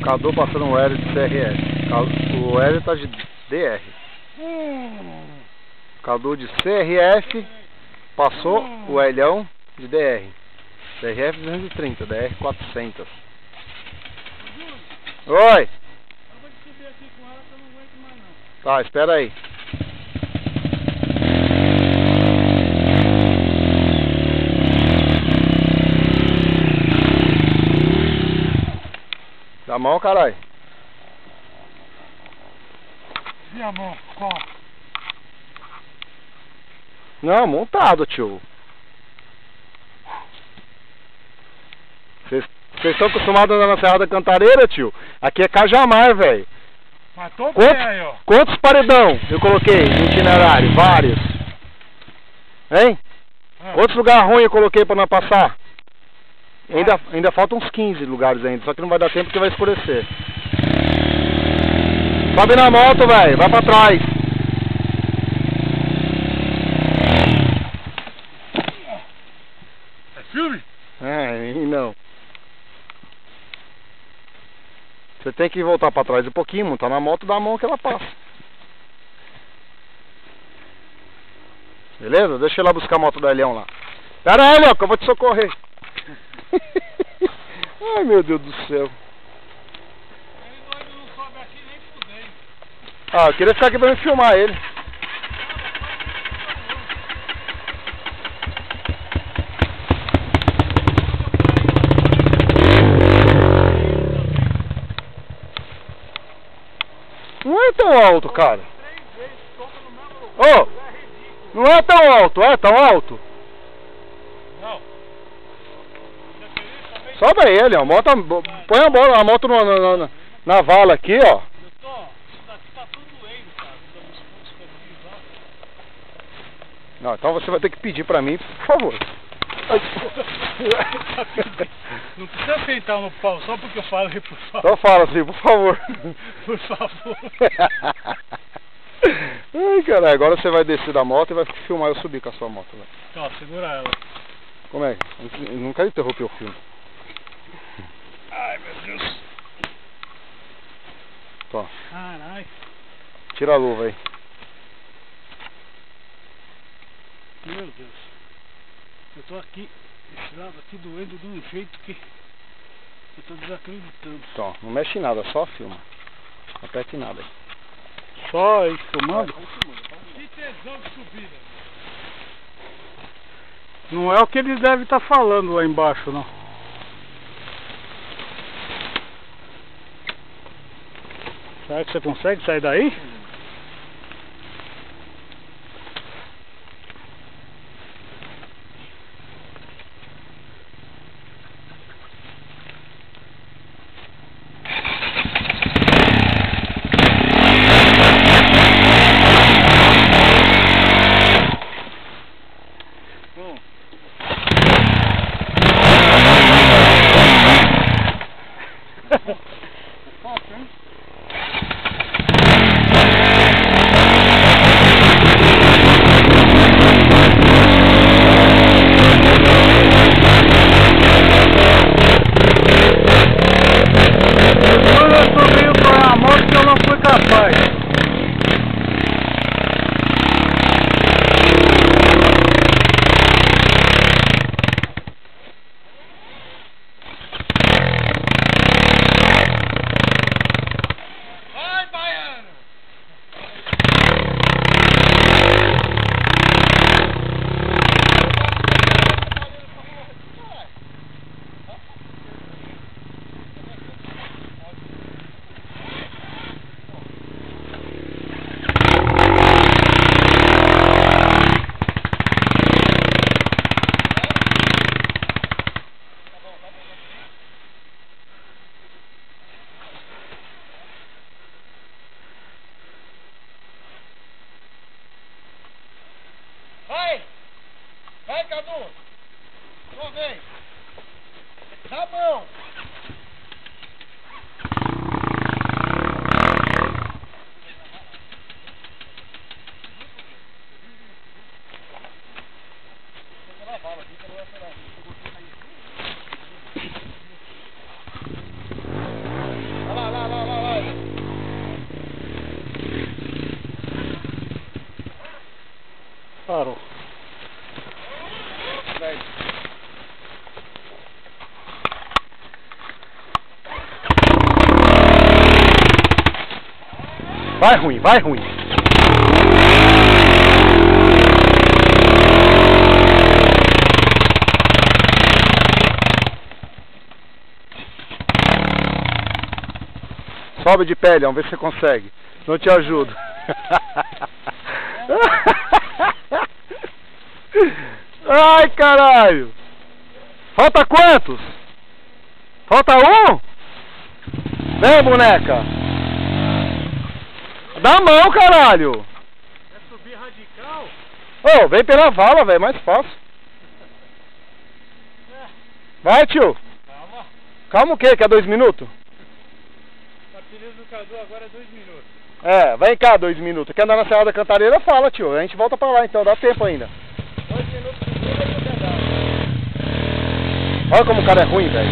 Cadu passando o Hélio de CRS. O Hélio tá de DR. Cadu de CRF passou o Helhão de DR. CRF 230, DR 400. Oi! Eu vou subir aqui com ela que eu não aguento mais não. Tá, espera aí. Dá a mão, caralho. E a mão? Qual? Não, montado, tio. Vocês estão acostumados a andar na Serra da Cantareira, tio? Aqui é Cajamar, velho. Mas tô bem aí, ó. Quantos paredão eu coloquei no itinerário? Vários. Hein? Quantos lugares ruins eu coloquei pra não passar? Ainda faltam uns 15 lugares ainda, só que não vai dar tempo porque vai escurecer. Sobe na moto, velho, vai pra trás. É filme? É, não. Você tem que voltar pra trás um pouquinho, montar na moto, dá a mão que ela passa. Beleza? Deixa eu ir lá buscar a moto do Elião lá. Pera aí, Léo, que eu vou te socorrer. Ai, meu Deus do céu. Ele doido não sobe aqui nem fudei. Ah, eu queria ficar aqui pra me filmar ele. Não é tão alto, cara. Ô, não é tão alto, é tão alto? Não. Sobe aí, Elião. Põe a moto na vala aqui, ó. Isso daqui tá tudo doendo, cara. Não, então você vai ter que pedir pra mim, por favor. Não precisa sentar no pau só porque eu falei, por favor. Então fala assim, por favor. Por favor. Ai, caralho, agora você vai descer da moto e vai filmar eu subir com a sua moto, velho. Ó, segura ela. Como é? Eu não quero interromper o filme. Ai, meu Deus. Tó. Caralho. Tira a luva aí. Meu Deus. Eu tô aqui, esse lado aqui doendo de um jeito que eu tô desacreditando. Então, não mexe em nada, só filma. Não aperte nada aí. Só aí filmando? Que tesão de subida. Não é o que eles devem estar falando lá embaixo, não. Será que você consegue sair daí? Vai, Cadu! Só vem! Dá a mão! Vai lá! Parou. Vai ruim, vai ruim. Sobe de pele, vamos ver se você consegue. Não te ajudo. Ai, caralho. Falta quantos? Falta um? Vem, boneca. Dá a mão, caralho. Quer subir radical? Ô, vem pela vala, velho, mais fácil. Vai, tio. Calma. Calma o quê? Quer 2 minutos? A pilha do Cadu agora é 2 minutos. É, vem cá 2 minutos. Quer andar na Serra da Cantareira? Fala, tio. A gente volta pra lá então, dá tempo ainda. 2 minutos de pilha e pedal. Olha como o cara é ruim, velho.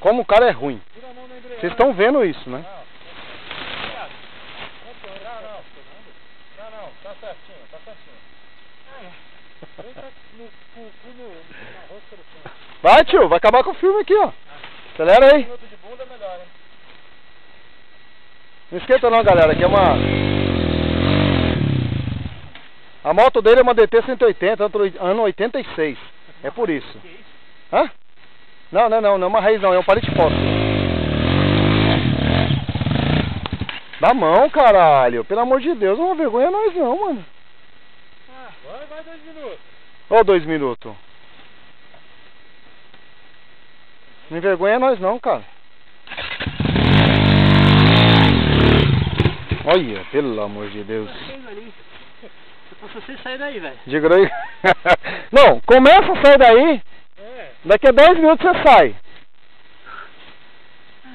Como o cara é ruim. Tira a mão da embreagem. Vocês estão vendo isso, né? Não, tá certinho, tá certinho. Vem cá na rosca do fundo. Vai, tio, vai acabar com o filme aqui, ó. Acelera aí. Minuto de bunda é melhor, hein? Não esquenta não, galera, aqui é uma... A moto dele é uma DT 180, ano 86. É por isso. Que isso? Hã? Não é uma raiz não, é um palete fósforo. Dá mão, caralho. Pelo amor de Deus, não é uma vergonha nós não, mano. Vai 2 minutos. Ô, 2 minutos. Não envergonha nós não, cara. Olha, pelo amor de Deus. Você sair daí, velho. Diga aí. Não, começa a sair daí. É. Daqui a 10 minutos você sai.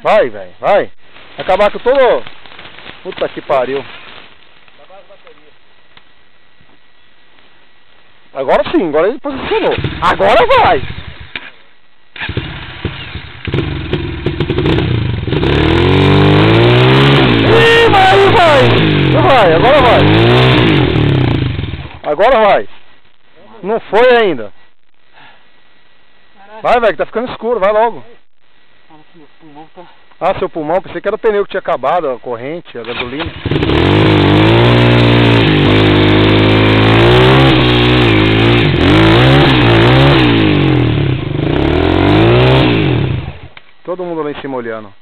Vai, velho, vai. Acabar com todo... Puta que pariu. Acabar as baterias. Agora sim, agora ele posicionou. Agora vai. Ih, vai, agora vai. Agora vai. Não foi ainda. Vai, velho, que tá ficando escuro, vai logo. Meu pulmão tá... Ah, seu pulmão, pensei que era o pneu que tinha acabado, a corrente, a gasolina. Todo mundo lá em cima olhando.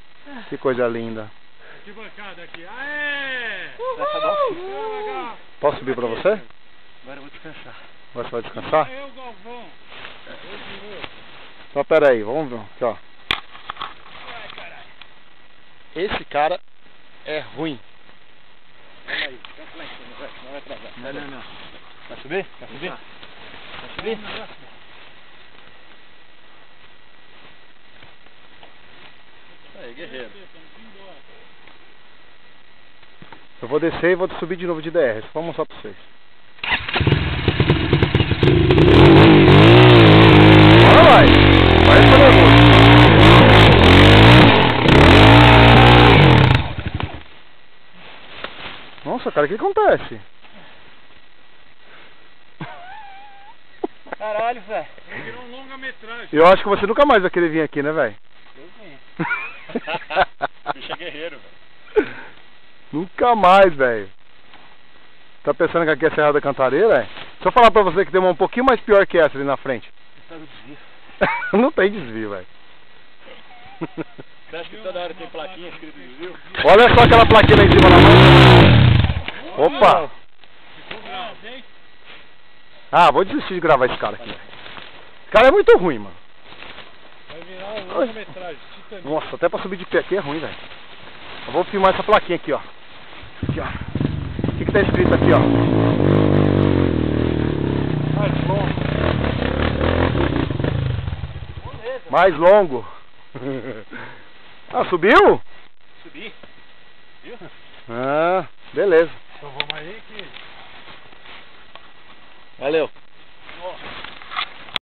Que coisa linda. Que bancada aqui. Aê! Posso subir pra você? Agora eu vou descansar. Você vai descansar? Eu, Galvão. 2 minutos. Então pera aí, vamos ver. Aqui, ó. Ai, caralho. Esse cara é ruim. Olha aí, fica lá em cima, vai. Não vai atrasar. Não. Vai subir? Vai subir? Vai subir? Aí, guerreiro. Eu vou descer e vou subir de novo de DR. Só vou mostrar pra vocês. Agora vai. Vai esse negócio. Nossa, cara, o que acontece? Caralho, velho. Virou um longa-metragem. Eu acho que você nunca mais vai querer vir aqui, né, velho? Eu venho. Bicho é guerreiro, velho. Nunca mais, velho. Tá pensando que aqui é Serra da Cantareira, é? Se eu falar pra você que tem uma um pouquinho mais pior que essa ali na frente. Tá no desvio. Não tem desvio, velho. Você acha que toda hora tem plaquinha escrito desvio? Olha só aquela plaquinha lá em cima da mão. Opa! Ah, vou desistir de gravar esse cara aqui. Esse cara é muito ruim, mano. Vai virar um longa-metragem. Nossa, até pra subir de pé aqui é ruim, velho. Eu vou filmar essa plaquinha aqui, ó. Aqui, ó. O que tá escrito aqui, ó? Mais longo. Ah, subiu? Subi. Viu? Ah, beleza.